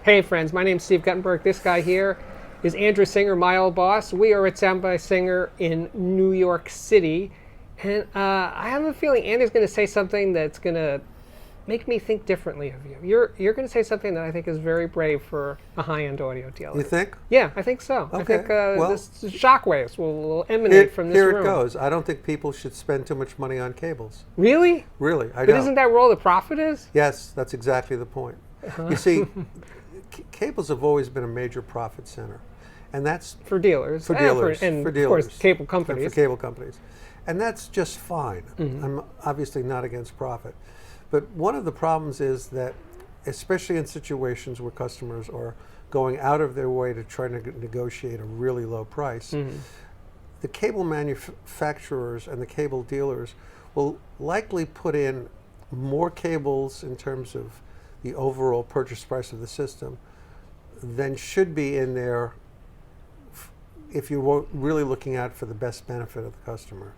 Hey friends, my name's Steve Guttenberg. This guy here is Andrew Singer, my old boss. We are at Sound by Singer in New York City. And I have a feeling Andy's going to say something that's going to make me think differently of you. You're going to say something that I think is very brave for a high-end audio dealer. You think? Yeah, I think so. Okay. I think Well, this shockwaves will emanate from this room. Here it goes. I don't think people should spend too much money on cables. Really? Really, I But don't. isn't that where all the profit is? Yes, that's exactly the point. You see, cables have always been a major profit center, and that's For dealers. for dealers, and for of dealers, course, cable and companies. for cable companies, and that's just fine. I'm obviously not against profit, but one of the problems is that, especially in situations where customers are going out of their way to try to negotiate a really low price, the cable manufacturers and the cable dealers will likely put in more cables in terms of the overall purchase price of the system than should be in there if you're really looking out for the best benefit of the customer.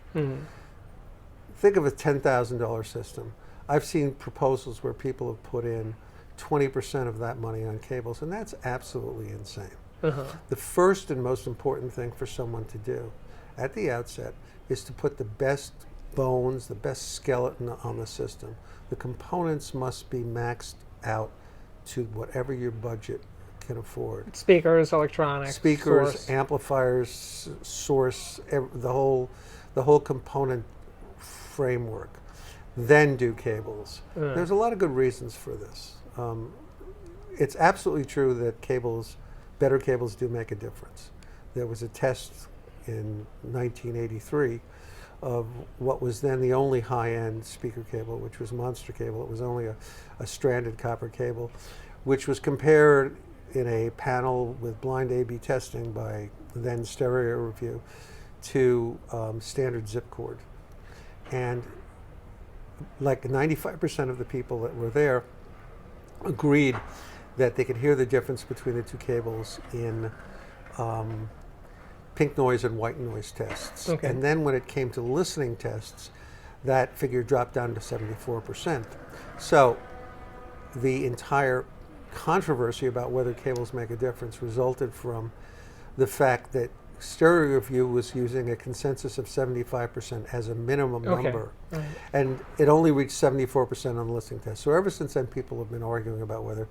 Think of a $10,000 system. I've seen proposals where people have put in 20% of that money on cables, and that's absolutely insane. The first and most important thing for someone to do at the outset is to put the best bones, the best skeleton on the system. The components must be maxed out to whatever your budget can afford. Speakers, electronics, Speakers, source. amplifiers, source, the whole component framework. Then do cables. There's a lot of good reasons for this. It's absolutely true that better cables do make a difference. There was a test in 1983 of what was then the only high-end speaker cable, which was Monster cable. It was only a stranded copper cable, which was compared in a panel with blind A/B testing by then Stereo Review to standard zip cord. And like 95% of the people that were there agreed that they could hear the difference between the two cables in pink noise and white noise tests. Okay. And then when it came to listening tests, that figure dropped down to 74%. So the entire controversy about whether cables make a difference resulted from the fact that Stereo Review was using a consensus of 75% as a minimum number. Right. And it only reached 74% on the listening test. So ever since then, people have been arguing about whether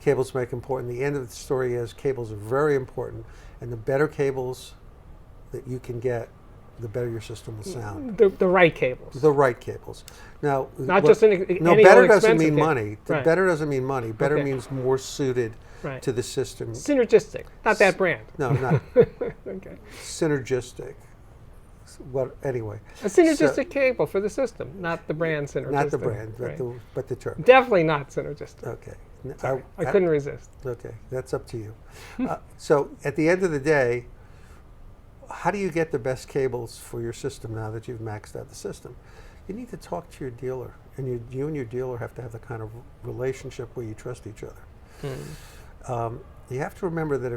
cables make important. The end of the story is cables are very important, and the better cables that you can get, the better your system will sound. The right cables. The right cables. Now, Not just any better old doesn't expensive mean cable. money. Right. Better doesn't mean money. Better Okay. means more suited Right. to the system. Synergistic, not that brand. No, not Okay. synergistic. What anyway? A synergistic cable for the system, not the brand synergistic. Not the brand, Right. but the term. Definitely not synergistic. Okay. Sorry, I couldn't resist. Okay, that's up to you. So at the end of the day, how do you get the best cables for your system now that you've maxed out the system? You need to talk to your dealer, and you and your dealer have to have the kind of relationship where you trust each other. You have to remember that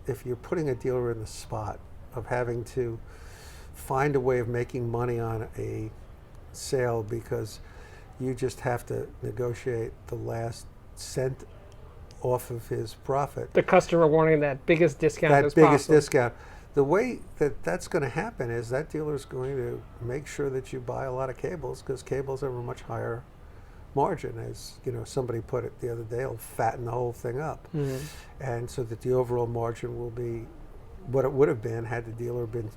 if you're putting a dealer in the spot of having to find a way of making money on a sale because you just have to negotiate the last cent off of his profit, The customer wanting that biggest discount that as biggest possible. discount. The way that that's going to happen is that dealer is going to make sure that you buy a lot of cables, because cables have a much higher margin. As you know, somebody put it the other day, it'll fatten the whole thing up, and so that the overall margin will be what it would have been had the dealer been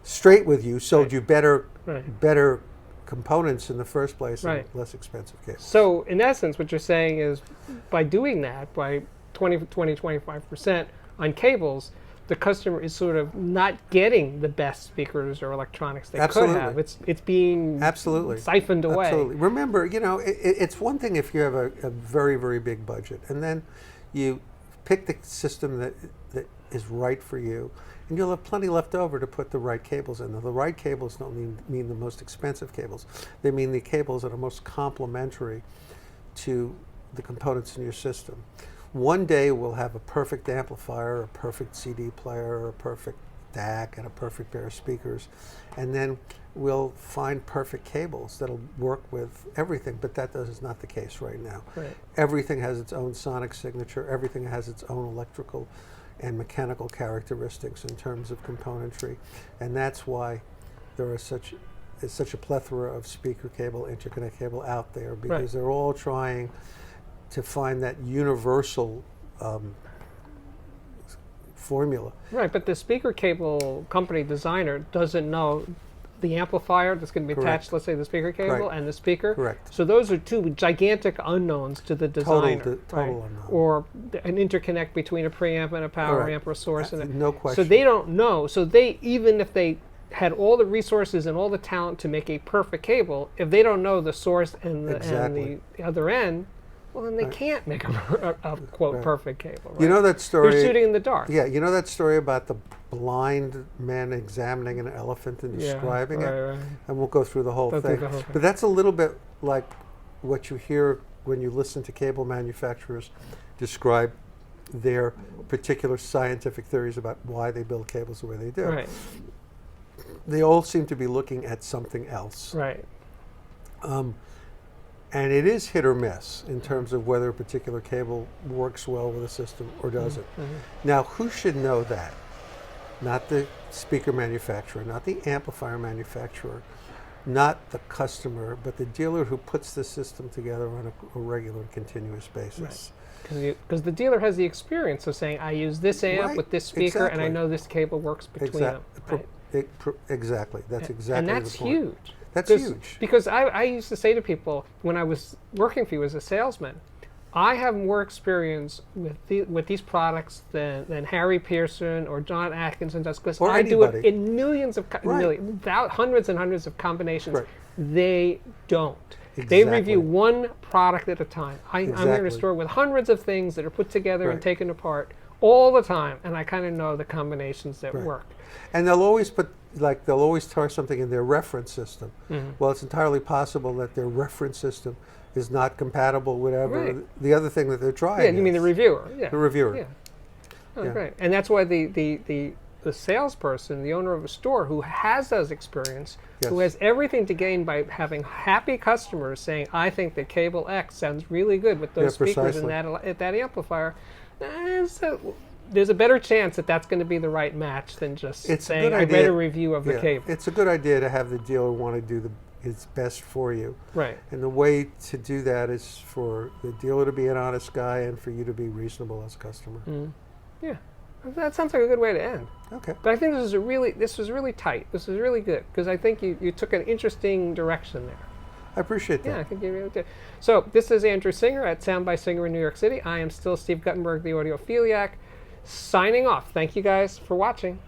straight with you, sold Right. you better Right. components in the first place, Right. and less expensive cables. So in essence, what you're saying is by doing that, by 25% on cables, the customer is sort of not getting the best speakers or electronics they Absolutely. could have. It's being Absolutely. siphoned away. Absolutely. Remember, it's one thing if you have a very, very big budget, and then you pick the system that is right for you, and you'll have plenty left over to put the right cables in. Now, the right cables don't mean the most expensive cables. They mean the cables that are most complementary to the components in your system. One day we'll have a perfect amplifier, a perfect CD player, or a perfect DAC and a perfect pair of speakers, and then we'll find perfect cables that'll work with everything, but that is not the case right now. Right. Everything has its own sonic signature, everything has its own electrical and mechanical characteristics in terms of componentry, and that's why there is such a plethora of speaker cable, interconnect cable out there, because they're all trying to find that universal formula. Right, but the speaker cable company designer doesn't know the amplifier that's going to be attached, let's say the speaker cable, and the speaker. Correct. So those are two gigantic unknowns to the designer. Total unknown. Or an interconnect between a preamp and a power amp or source. No question. So they don't know. So they, even if they had all the resources and all the talent to make a perfect cable, if they don't know the source and the other end, well, then they can't make a quote perfect cable. Right? You know that story? They're shooting in the dark. Yeah, you know that story about the blind men examining an elephant and describing it? Right. And we'll go through the whole thing. But that's a little bit like what you hear when you listen to cable manufacturers describe their particular scientific theories about why they build cables the way they do. Right. They all seem to be looking at something else. Right. And it is hit or miss in terms of whether a particular cable works well with a system or doesn't. Now, who should know that? Not the speaker manufacturer, not the amplifier manufacturer, not the customer, but the dealer who puts the system together on a regular and continuous basis. Because the dealer has the experience of saying, I use this amp with this speaker, and I know this cable works between them. Exactly. That's exactly and that's the point. huge. That's huge. Because I used to say to people when I was working for you as a salesman, I have more experience with these products than Harry Pearson or John Atkinson does, because I do it in millions of hundreds and hundreds of combinations. They don't. They review one product at a time. I'm in a store with hundreds of things that are put together and taken apart all the time, and I kind of know the combinations that work. And they'll always they'll always try something in their reference system. Well, it's entirely possible that their reference system is not compatible with whatever the other thing that they're trying. Yeah, you mean the reviewer? Yeah. The reviewer. Yeah. Oh, great. And that's why the salesperson, the owner of a store who has those experience, who has everything to gain by having happy customers saying, I think that cable X sounds really good with those speakers and that amplifier, there's a better chance that that's going to be the right match than just saying, I read a review of the cable. It's a good idea to have the dealer want to do his best for you. Right. And the way to do that is for the dealer to be an honest guy and for you to be reasonable as a customer. Yeah. That sounds like a good way to end. Okay. But I think this was really tight. This was really good, because I think you took an interesting direction there. I appreciate that. Yeah, I think you really did. So this is Andrew Singer at Sound by Singer in New York City. I am still Steve Guttenberg, the audiophiliac, signing off. Thank you guys for watching.